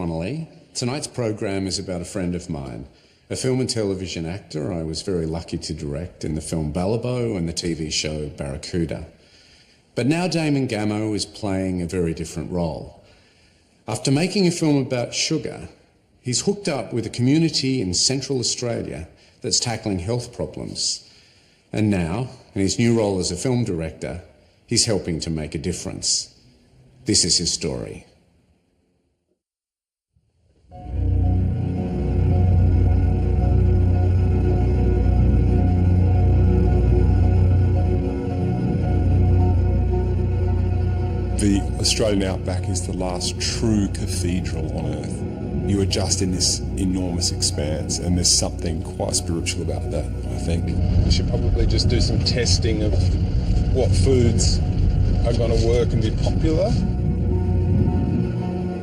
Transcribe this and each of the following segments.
Connolly. Tonight's program is about a friend of mine, a film and television actor I was very lucky to direct in the film Ballabo and the TV show Barracuda. But now Damon Gamo is playing a very different role. After making a film about sugar, he's hooked up with a community in Central Australia that's tackling health problems. And now, in his new role as a film director, he's helping to make a difference. This is his story. The Australian outback is the last true cathedral on earth. You are just in this enormous expanse, and there's something quite spiritual about that, I think. We should probably just do some testing of what foods are going to work and be popular.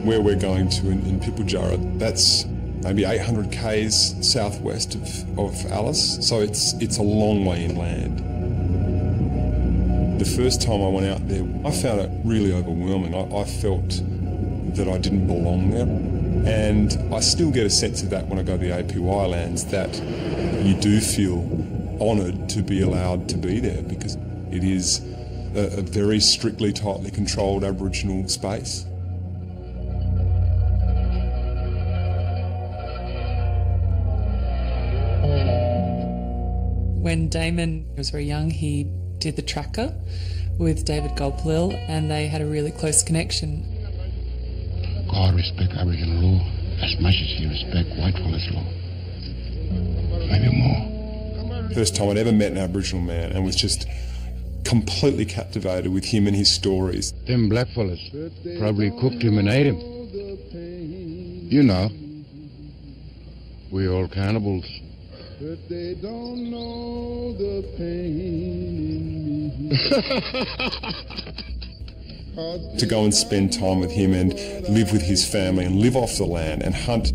Where we're going to in Pipiljara, that's maybe 800 k's southwest of Alice, so it's a long way inland. The first time I went out there, I found it really overwhelming. I felt that I didn't belong there. And I still get a sense of that when I go to the APY lands, that you do feel honoured to be allowed to be there, because it is a very strictly, tightly controlled Aboriginal space. When Damon was very young, he did The Tracker with David Gulpilil, and they had a really close connection. God respect Aboriginal law as much as he respect whitefellas law. Maybe more. First time I'd ever met an Aboriginal man, and was just completely captivated with him and his stories. Them blackfellas probably cooked him and ate him. You know, we all cannibals. But they don't know the pain in me. To go and spend time with him and live with his family and live off the land and hunt,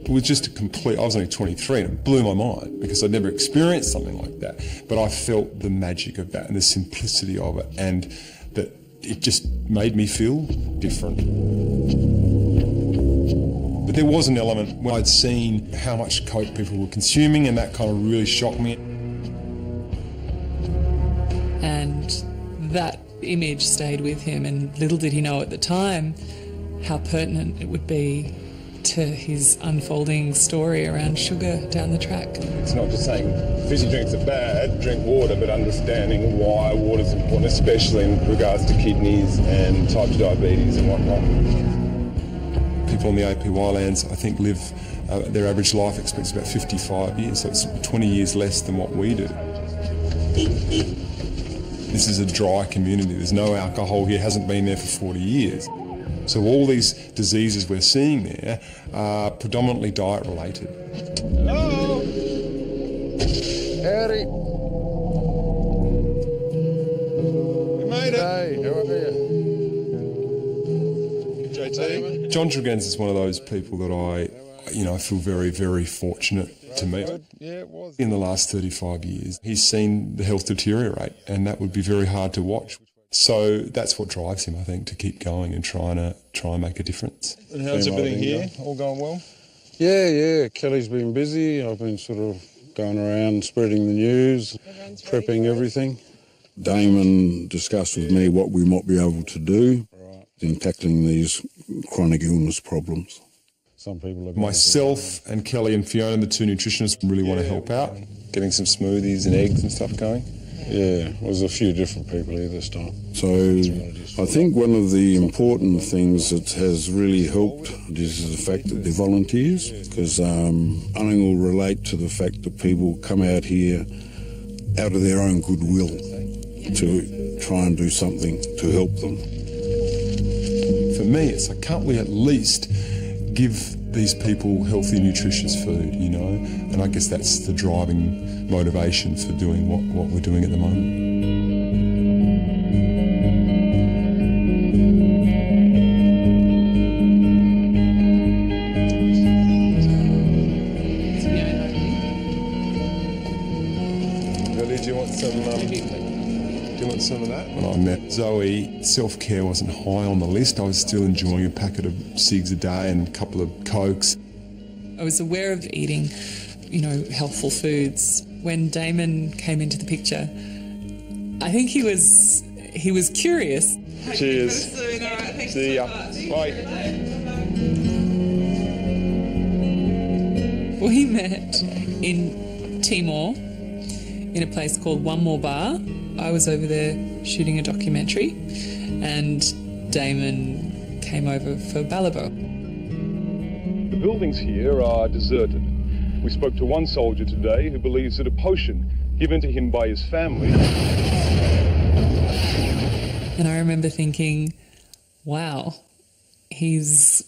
it was just a complete, I was only 23 and it blew my mind because I'd never experienced something like that. But I felt the magic of that and the simplicity of it, and that it just made me feel different. But there was an element when I'd seen how much coke people were consuming, and that kind of really shocked me. And that image stayed with him, and little did he know at the time how pertinent it would be to his unfolding story around sugar down the track. It's not just saying fizzy drinks are bad, drink water, but understanding why water's important, especially in regards to kidneys and type 2 diabetes and whatnot. People on the APY lands, I think, live, their average life expectancy is about 55 years, so it's 20 years less than what we do. This is a dry community. There's no alcohol here, hasn't been there for 40 years. So all these diseases we're seeing there are predominantly diet-related. Hello! Howdy. We made it. Hey, how are you? JT? John Dragans is one of those people that I feel very, very fortunate to meet. Yeah, it was. In the last 35 years, he's seen the health deteriorate, and that would be very hard to watch. So that's what drives him, I think, to keep going and try and make a difference. And how's everything here? All going well? Yeah. Kelly's been busy. I've been sort of going around spreading the news, prepping everything. Damon discussed with me what we might be able to do in tackling these chronic illness problems. Some people have Myself and Kelly and Fiona, the two nutritionists, really want to help out. Getting some smoothies and eggs and stuff going? Yeah, there's a few different people here this time. So I think one of the important things that has really helped is the fact that they're volunteers, because Anning will relate to the fact that people come out here out of their own goodwill to try and do something to help them. For me, it's like, can't we at least give these people healthy, nutritious food, you know? And I guess that's the driving motivation for doing what we're doing at the moment. Billy, do you want some... do you working on some of that. When I met Zoe, self-care wasn't high on the list. I was still enjoying a packet of cigs a day and a couple of Cokes. I was aware of eating, healthful foods. When Damon came into the picture, I think he was curious. Cheers. See ya. Bye. We met in Timor in a place called One More Bar. I was over there shooting a documentary and Damon came over for Ballabo. The buildings here are deserted. We spoke to one soldier today who believes that a potion given to him by his family. And I remember thinking, wow, he's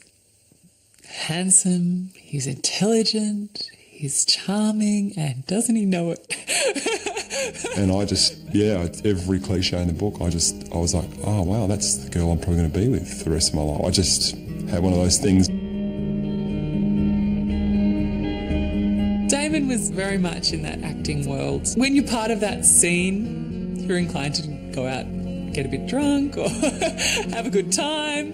handsome, he's intelligent, he's charming, and doesn't he know it? And I just, every cliche in the book, I was like, oh wow, that's the girl I'm probably going to be with for the rest of my life. I just had one of those things. Damon was very much in that acting world. When you're part of that scene, you're inclined to go out and get a bit drunk or have a good time.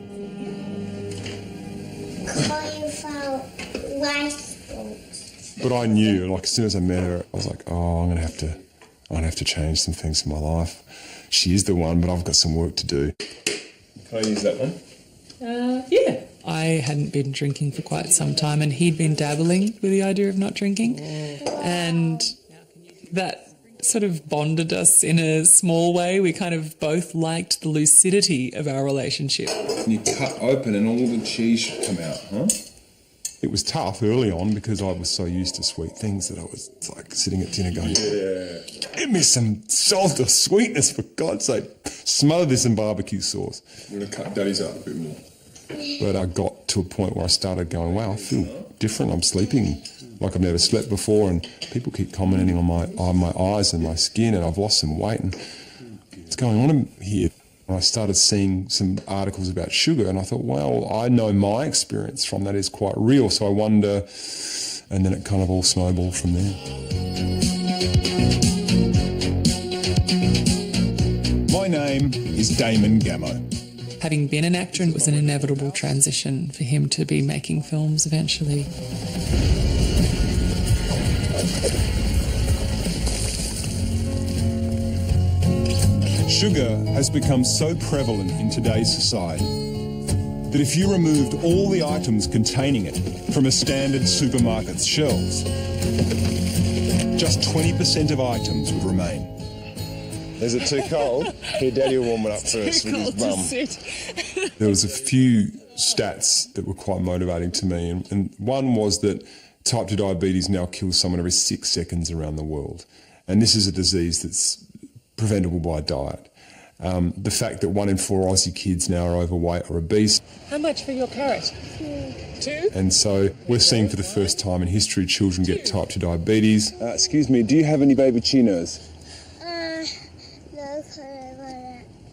But I knew, as soon as I met her, I was like, oh, I'm gonna have to change some things in my life. She is the one, but I've got some work to do. Can I use that one? Yeah. I hadn't been drinking for quite some time and he'd been dabbling with the idea of not drinking. And that sort of bonded us in a small way. We kind of both liked the lucidity of our relationship. You cut open and all the cheese should come out, huh? It was tough early on because I was so used to sweet things that I was like sitting at dinner going, give me some salt or sweetness for God's sake. Smother this in barbecue sauce. I'm going to cut Daddy's out a bit more. But I got to a point where I started going, wow, I feel different. I'm sleeping like I've never slept before, and people keep commenting on my eyes and my skin, and I've lost some weight, and what's going on here? And I started seeing some articles about sugar, and I thought, well, I know my experience from that is quite real, so I wonder, and then it kind of all snowballed from there. My name is Damon Gamo. Having been an actor, it was an inevitable transition for him to be making films eventually. Sugar has become so prevalent in today's society that if you removed all the items containing it from a standard supermarket's shelves, just 20% of items would remain. Is it too cold? Here, Daddy will warm it up first with his bum. There was a few stats that were quite motivating to me, and one was that type 2 diabetes now kills someone every 6 seconds around the world. And this is a disease that's preventable by diet. The fact that 1 in 4 Aussie kids now are overweight or obese. How much for your carrot? 2? And so we're seeing for the first time in history children get type 2 diabetes. Excuse me, do you have any baby chinos?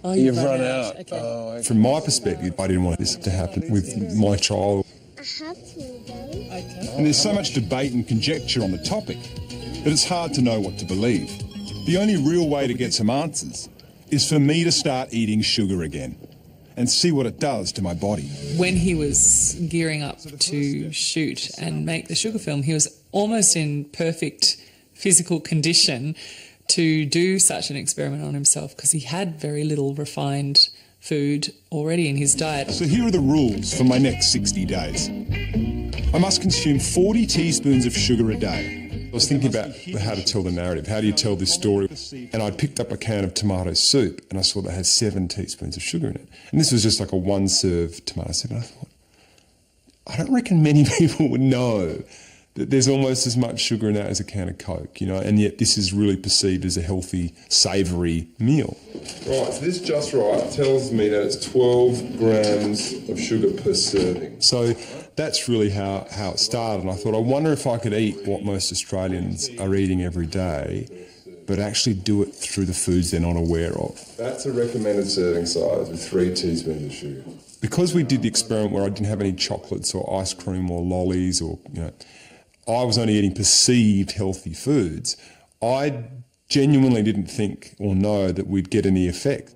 Oh, You've run out. Okay. Oh, okay. From my perspective, I didn't want this to happen with my child. And there's so much debate and conjecture on the topic that it's hard to know what to believe. The only real way to get some answers is for me to start eating sugar again and see what it does to my body. When he was gearing up to shoot and make the sugar film, he was almost in perfect physical condition to do such an experiment on himself because he had very little refined food already in his diet. So here are the rules for my next 60 days. I must consume 40 teaspoons of sugar a day. I was thinking about how to tell the narrative. How do you tell this story? And I'd picked up a can of tomato soup and I saw that it had 7 teaspoons of sugar in it. And this was just like a 1-serve tomato soup. And I thought, I don't reckon many people would know that there's almost as much sugar in that as a can of Coke, and yet this is really perceived as a healthy, savoury meal. Right, so this just right tells me that it's 12 grams of sugar per serving. So that's really how it started. And I thought, I wonder if I could eat what most Australians are eating every day, but actually do it through the foods they're not aware of. That's a recommended serving size with 3 teaspoons of sugar. Because we did the experiment where I didn't have any chocolates or ice cream or lollies or, I was only eating perceived healthy foods, I Genuinely didn't think or know that we'd get any effect.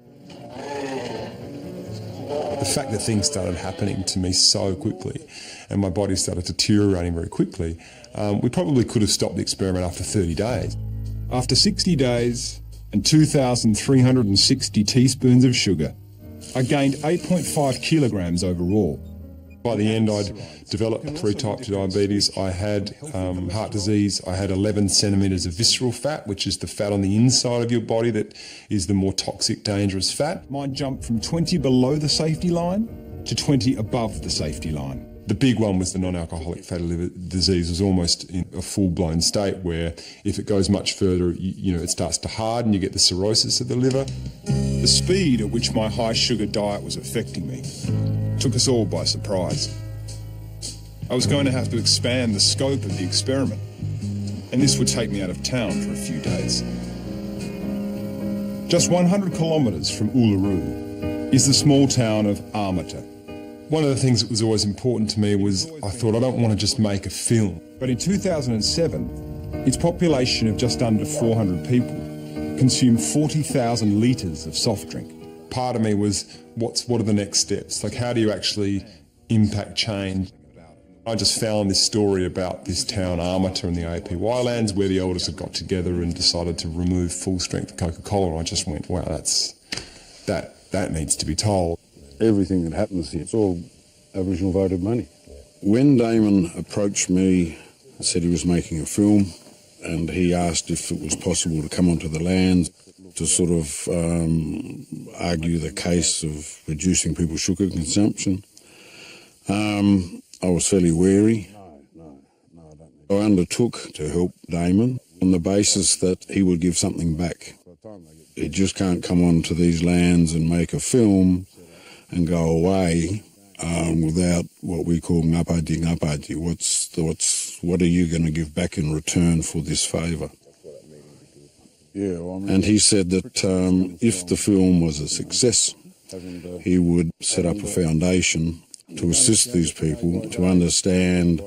The fact that things started happening to me so quickly and my body started deteriorating very quickly, we probably could have stopped the experiment after 30 days. After 60 days and 2,360 teaspoons of sugar, I gained 8.5 kilograms overall. By the end, I'd developed 3 types of diabetes. I had heart disease. I had 11 centimetres of visceral fat, which is the fat on the inside of your body that is the more toxic, dangerous fat. Mine jumped from 20 below the safety line to 20 above the safety line. The big one was the non-alcoholic fatty liver disease. Was almost in a full-blown state where if it goes much further, it starts to harden, you get the cirrhosis of the liver. The speed at which my high sugar diet was affecting me took us all by surprise. I was going to have to expand the scope of the experiment, and this would take me out of town for a few days. Just 100 kilometres from Uluru is the small town of Armata. One of the things that was always important to me was I thought I don't want to just make a film. But in 2007, its population of just under 400 people consumed 40,000 litres of soft drink. Part of me was, what are the next steps? Like, how do you actually impact change? I just found this story about this town, Armata, in the APY lands, where the elders had got together and decided to remove full-strength Coca-Cola. And I just went, wow, that needs to be told. Everything that happens here, it's all Aboriginal voted money. When Damon approached me, said he was making a film, and he asked if it was possible to come onto the land to sort of argue the case of reducing people's sugar consumption, I was fairly wary. I undertook to help Damon on the basis that he would give something back. He just can't come onto these lands and make a film and go away without what we call ngapati ngapati. What are you going to give back in return for this favour? And he said that if the film was a success, he would set up a foundation to assist these people to understand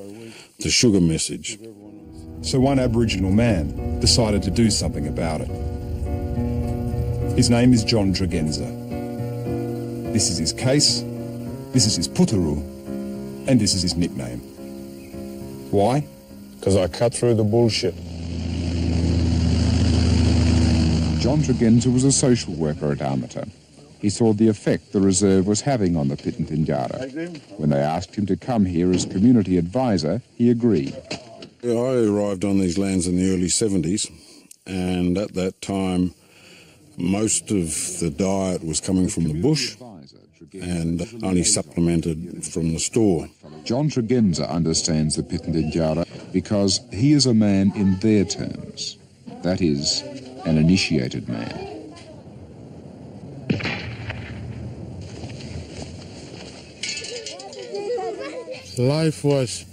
the sugar message. So one Aboriginal man decided to do something about it. His name is John Dragenza. This is his case, this is his puturu, and this is his nickname. Why? Because I cut through the bullshit. John Dragenza was a social worker at Armata. He saw the effect the reserve was having on the Pitjantjatjara. When they asked him to come here as community advisor, he agreed. I arrived on these lands in the early 70s, and at that time most of the diet was coming from the bush and only supplemented from the store. John Dragenza understands the Pitjantjatjara because he is a man in their terms. That is, an initiated man. Life was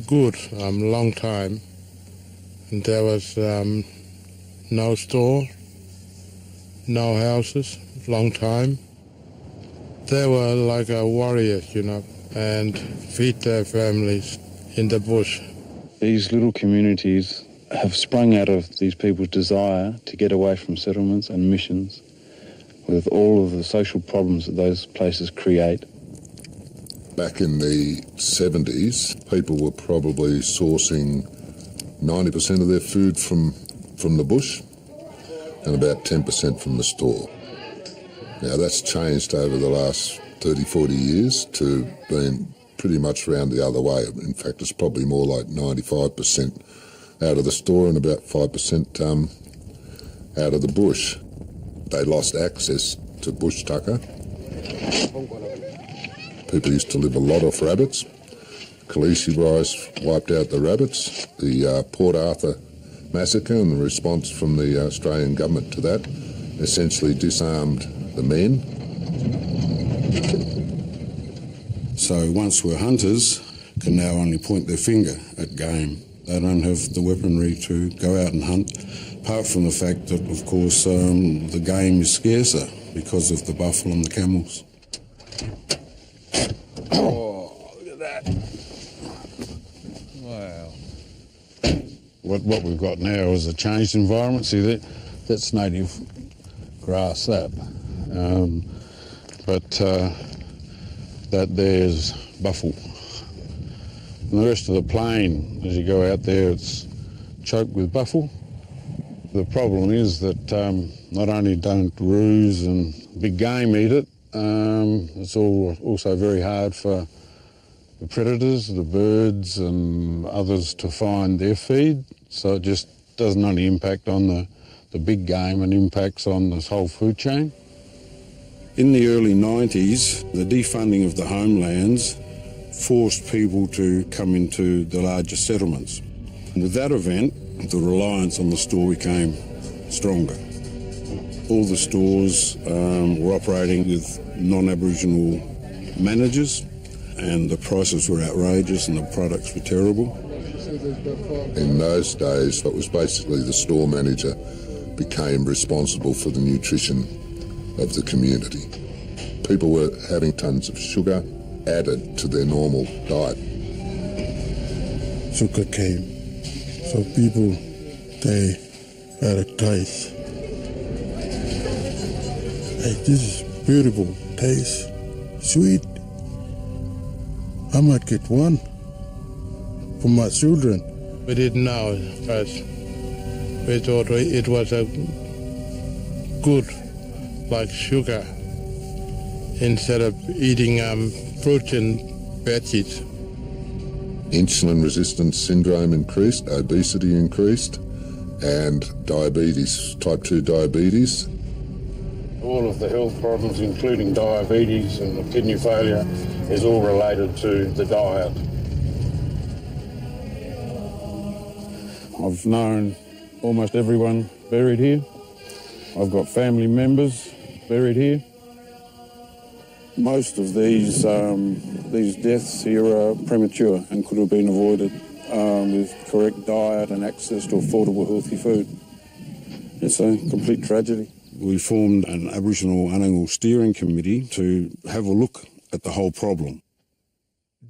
good, long time. There was no store, no houses, long time. They were like warriors, and feed their families in the bush. These little communities have sprung out of these people's desire to get away from settlements and missions with all of the social problems that those places create. Back in the 70s, people were probably sourcing 90% of their food from the bush and about 10% from the store. Now that's changed over the last 30, 40 years to being pretty much round the other way. In fact, it's probably more like 95% out of the store and about 5% out of the bush. They lost access to bush tucker. People used to live a lot off rabbits. Khaleesi rise wiped out the rabbits. The Port Arthur massacre and the response from the Australian government to that essentially disarmed the men. So once we're hunters, can now only point their finger at game. They don't have the weaponry to go out and hunt, apart from the fact that, of course, the game is scarcer because of the buffalo and the camels. Oh, look at that. Wow. What we've got now is a changed environment. See, That's native grass, that. But that there's buffle. And the rest of the plain, as you go out there, it's choked with buffle. The problem is that not only don't roos and big game eat it, it's also very hard for the predators, the birds and others to find their feed. So it just doesn't only impact on the big game, it impacts on this whole food chain. In the early 90s, the defunding of the homelands forced people to come into the larger settlements. And with that event, the reliance on the store became stronger. All the stores were operating with non-Aboriginal managers, and the prices were outrageous and the products were terrible. In those days, it was basically the store manager became responsible for the nutrition of the community. People were having tons of sugar added to their normal diet. Sugar cane. So people, they had a taste. Hey, this is beautiful taste, sweet. I might get one for my children. We didn't know, but we thought it was a good, like sugar, instead of eating fruit and veggies. Insulin resistance syndrome increased, obesity increased, and diabetes, type 2 diabetes. All of the health problems, including diabetes and kidney failure, is all related to the diet. I've known almost everyone buried here. I've got family members buried here. Most of these deaths here are premature and could have been avoided with correct diet and access to affordable, healthy food. It's a complete tragedy. We formed an Aboriginal Anangal Steering Committee to have a look at the whole problem.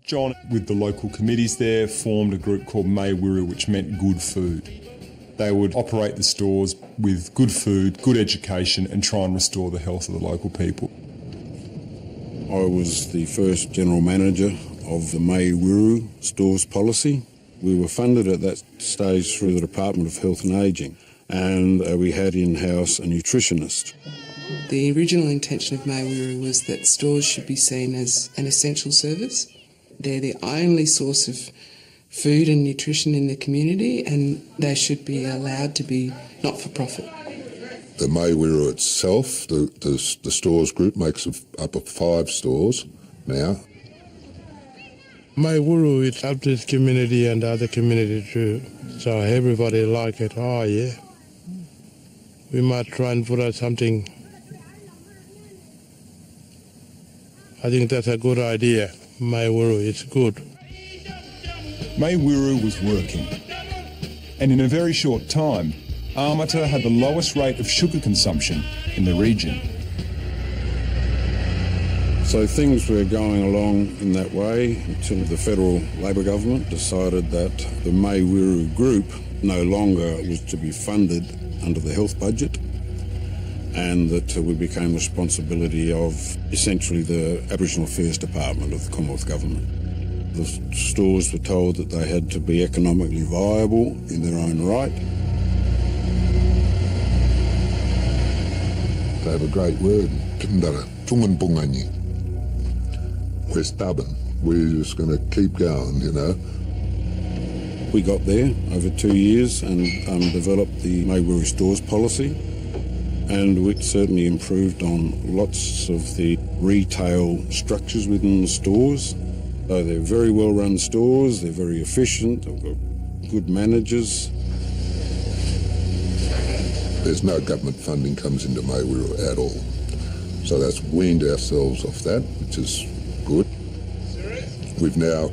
John, with the local committees there, formed a group called Maywiru, which meant good food. They would operate the stores with good food, good education, and try and restore the health of the local people. I was the first general manager of the Maywiru stores policy. We were funded at that stage through the Department of Health and Ageing, and we had in-house a nutritionist. The original intention of Maywiru was that stores should be seen as an essential service. They're the only source of food and nutrition in the community, and they should be allowed to be not-for-profit. The Maywiru itself, the stores group, makes up of 5 stores now. Maywiru, it helped this community and other community too. So everybody like it. Oh yeah, we might try and put out something. I think that's a good idea. Maywiru, it's good. Maywiru was working, and in a very short time, Armata had the lowest rate of sugar consumption in the region. So things were going along in that way until the federal Labor government decided that the Maywiru group no longer was to be funded under the health budget, and that we became responsibility of essentially the Aboriginal Affairs Department of the Commonwealth Government. The stores were told that they had to be economically viable in their own right. They have a great word, Pindara, Tunganpunganyi. We're stubborn. We're just going to keep going, you know. We got there over 2 years and developed the Maywiru stores policy, and which certainly improved on lots of the retail structures within the stores. So they're very well run stores, they're very efficient, they've got good managers. There's no government funding comes into Maywiru at all. So that's weaned ourselves off that, which is good. We've now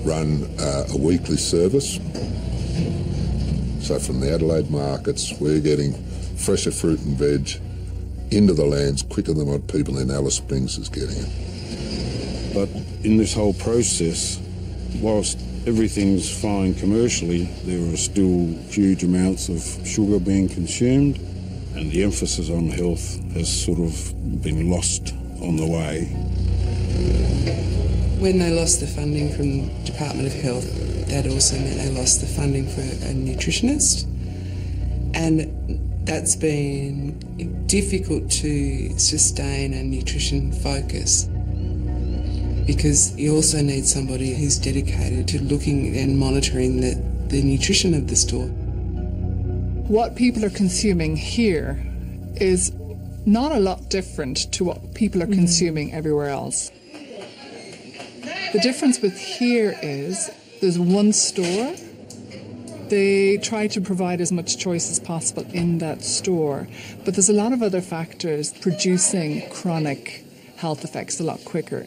run a weekly service. So from the Adelaide markets, we're getting fresher fruit and veg into the lands quicker than what people in Alice Springs is getting it. But in this whole process, whilst everything's fine commercially, there are still huge amounts of sugar being consumed, and the emphasis on health has sort of been lost on the way. When they lost the funding from the Department of Health, that also meant they lost the funding for a nutritionist, and that's been difficult to sustain a nutrition focus, because you also need somebody who's dedicated to looking and monitoring the nutrition of the store. What people are consuming here is not a lot different to what people are consuming everywhere else. The difference with here is there's one store. They try to provide as much choice as possible in that store, but there's a lot of other factors producing chronic health effects a lot quicker.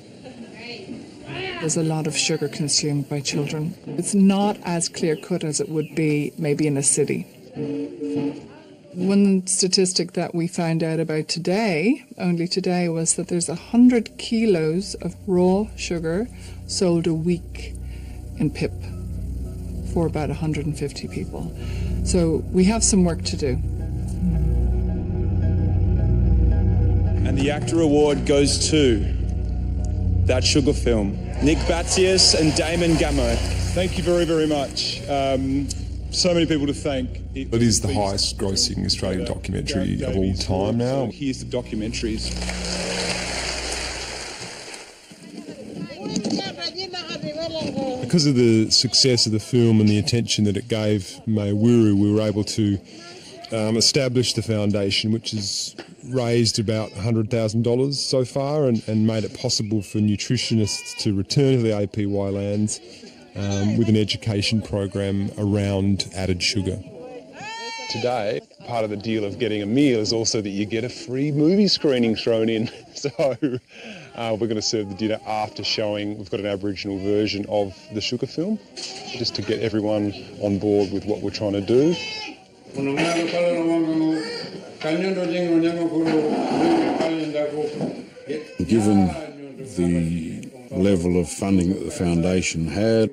There's a lot of sugar consumed by children. It's not as clear-cut as it would be maybe in a city. One statistic that we found out about today, only today, was that there's 100 kilos of raw sugar sold a week in PIP for about 150 people. So we have some work to do. And the ACTA award goes to That Sugar Film, Nick Batsias and Damon Gamo. Thank you very, very much. So many people to thank. It is the highest grossing Australian documentary of all time now. Here's the documentaries. Because of the success of the film and the attention that it gave Maiwuru, we were able to establish the foundation, which has raised about $100,000 so far and made it possible for nutritionists to return to the APY lands with an education program around added sugar. Today, part of the deal of getting a meal is also that you get a free movie screening thrown in. So we're going to serve the dinner after showing. We've got an Aboriginal version of the sugar film, just to get everyone on board with what we're trying to do. Given the level of funding that the foundation had,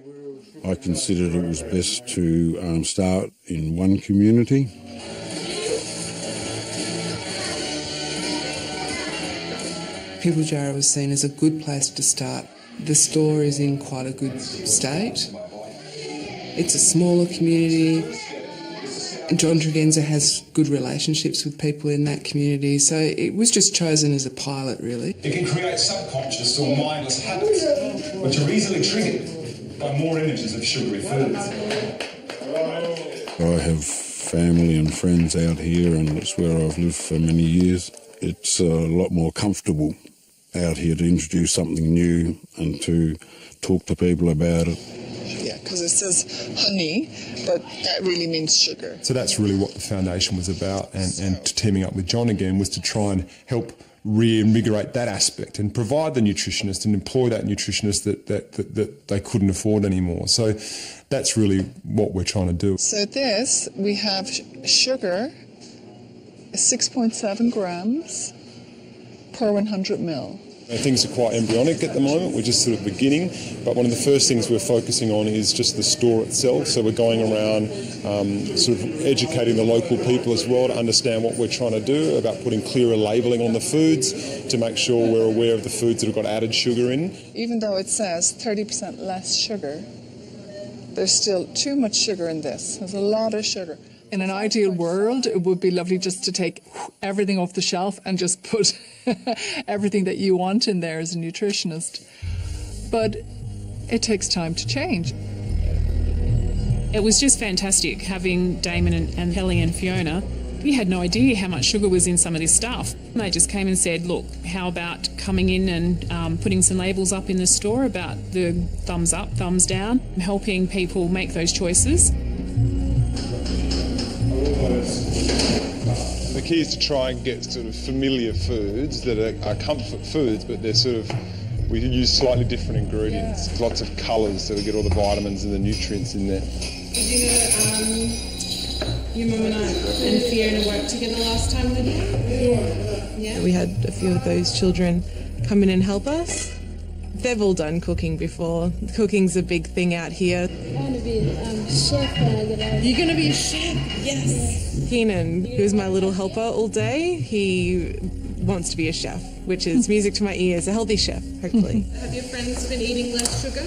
I considered it was best to start in one community. Pitjantjatjara was seen as a good place to start. The store is in quite a good state. It's a smaller community. John Tregenza has good relationships with people in that community, so it was just chosen as a pilot, really. It can create subconscious or mindless habits, which are easily triggered by more images of sugary foods. I have family and friends out here, and it's where I've lived for many years. It's a lot more comfortable out here to introduce something new and to talk to people about it. Yeah, because it says honey, but that really means sugar. So that's really what the foundation was about, and teaming up with John again was to try and help reinvigorate that aspect and provide the nutritionist and employ that nutritionist that they couldn't afford anymore. So that's really what we're trying to do. So this, we have sugar, 6.7 grams per 100 mil. Things are quite embryonic at the moment, we're just sort of beginning, but one of the first things we're focusing on is just the store itself, so we're going around sort of educating the local people as well to understand what we're trying to do about putting clearer labelling on the foods to make sure we're aware of the foods that have got added sugar in. Even though it says 30% less sugar, there's still too much sugar in this. There's a lot of sugar. In an ideal world, it would be lovely just to take everything off the shelf and just put everything that you want in there as a nutritionist. But it takes time to change. It was just fantastic having Damon and Helly and Fiona. We had no idea how much sugar was in some of this stuff. They just came and said, look, how about coming in and putting some labels up in the store about the thumbs up, thumbs down, helping people make those choices. The key is to try and get sort of familiar foods that are comfort foods, but they're sort of, we use slightly different ingredients, lots of colours so we get all the vitamins and the nutrients in there. Did your mum and I and Fiona work together last time with you? Yeah. We had a few of those children come in and help us. They've all done cooking before. Cooking's a big thing out here. I want to be chef when I get older. You're going to be a chef? Yes. Keenan, who's my little helper all day, he wants to be a chef, which is music to my ears. A healthy chef, hopefully. Have your friends been eating less sugar?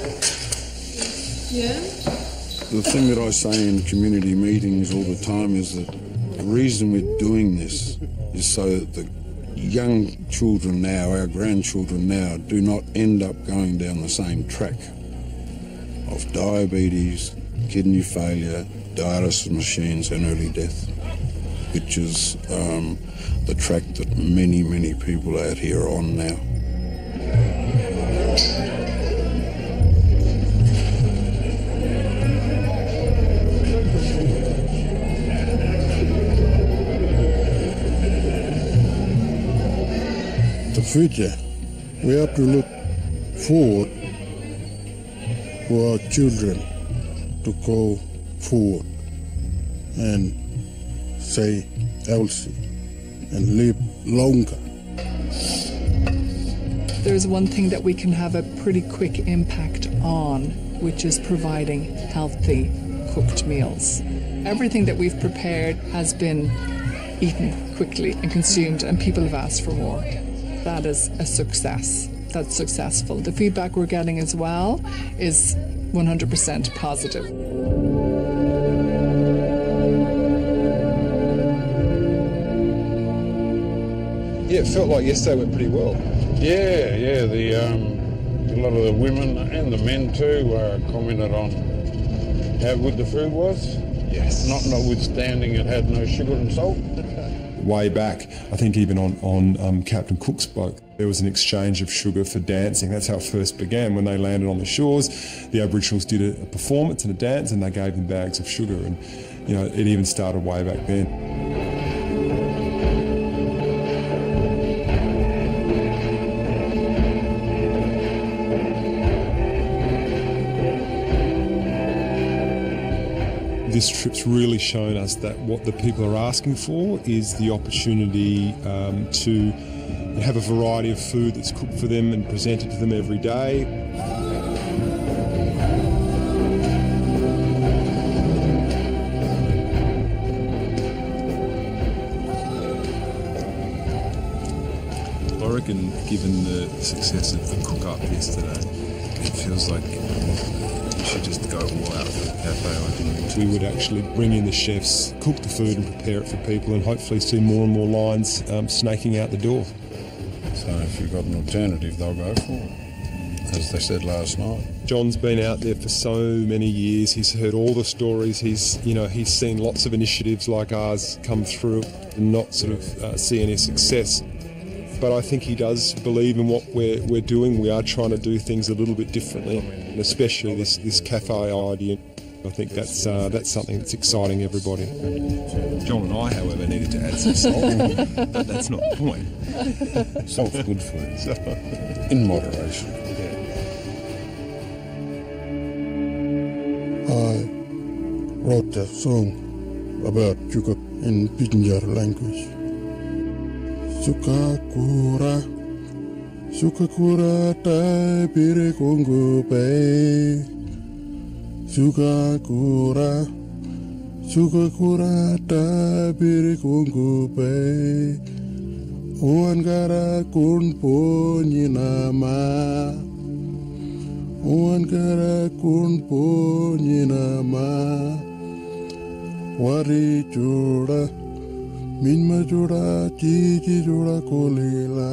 Yeah? The thing that I say in community meetings all the time is that the reason we're doing this is so that the young children now, our grandchildren now, do not end up going down the same track of diabetes, kidney failure, dialysis machines and early death, which is the track that many, many people out here are on now. The future, we have to look forward for our children to go forward and stay healthy and live longer. There's one thing that we can have a pretty quick impact on, which is providing healthy cooked meals. Everything that we've prepared has been eaten quickly and consumed, and people have asked for more. That is a success. That's successful. The feedback we're getting as well is 100% positive. Yeah, it felt like yesterday went pretty well. Yeah. A lot of the women and the men too commented on how good the food was. Yes. Notwithstanding it had no sugar and salt. Way back, I think even on Captain Cook's boat, there was an exchange of sugar for dancing. That's how it first began. When they landed on the shores, the Aboriginals did a performance and a dance, and they gave them bags of sugar. And it even started way back then. This trip's really shown us that what the people are asking for is the opportunity to have a variety of food that's cooked for them and presented to them every day. I reckon, given the success of the cook-up yesterday, it feels like you should just go all out for the cafe idea. We would actually bring in the chefs, cook the food and prepare it for people, and hopefully see more and more lines snaking out the door. So if you've got an alternative, they'll go for it, as they said last night. John's been out there for so many years. He's heard all the stories. He's seen lots of initiatives like ours come through and not sort of see any success. But I think he does believe in what we're doing. We are trying to do things a little bit differently, and especially this cafe idea. I think that's something that's exciting everybody. John and I, however, needed to add some salt, but that's not the point. Salt's good for you, in moderation. I wrote a song about sugar in Pidgin language. Sukakura tai pire kongo pe. Sukakura tai pire kongo pe. Uangara kun ponyi nama. Uangara kun ponyi nama. Wari joda. Minma joda, Kiki joda kolila.